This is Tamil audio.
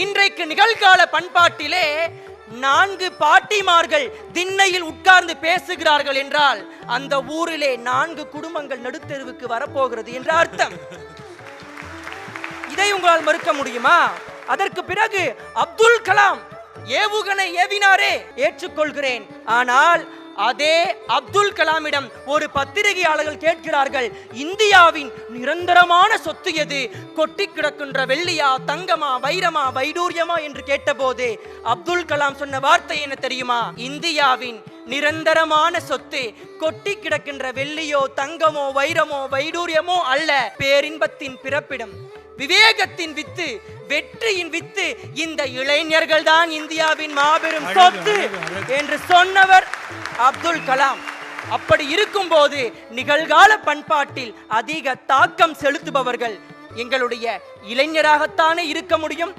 இன்றைக்கு நிகழ்கால பண்பாட்டிலே 4 பாட்டிமார்கள் திண்ணையில் உட்கார்ந்து பேசுகிறார்கள் என்றால் அந்த ஊரிலே 4 குடும்பங்கள் நடுத்தெருவுக்கு வரப்போகிறது என்ற அர்த்தம். இதை உங்களால் மறுக்க முடியுமா? அதற்கு பிறகு அப்துல் கலாம் ஏவுகணை ஏவினாரே, ஏற்றுக்கொள்கிறேன். ஆனால் அதே அப்துல் கலாமிடம் ஒரு பத்திரிகையாளர்கள் கேட்கிறார்கள், இந்தியாவின் நிரந்தரமான சொத்து எது? கொட்டி கிடக்கின்ற வெள்ளியா, தங்கமா, வைரமா, வைடூரியமா என்று கேட்டபோது அப்துல் கலாம் சொன்ன வார்த்தை என்ன தெரியுமா? இந்தியாவின் நிரந்தரமான சொத்து கொட்டி கிடக்கின்ற வெள்ளியோ, தங்கமோ, வைரமோ, வைடூரியமோ அல்ல, பேரின்பத்தின் பிறப்பிடம், விவேகத்தின் வித்து, வெற்றியின் வித்து இந்த இளைஞர்கள் தான் இந்தியாவின் மாபெரும் சொத்து என்று சொன்னவர் அப்துல் கலாம். அப்படி இருக்கும் போது நிகழ்கால பண்பாட்டில் அதிக தாக்கம் செலுத்துபவர்கள் எங்களுடைய இளைஞராகத்தானே இருக்க முடியும்.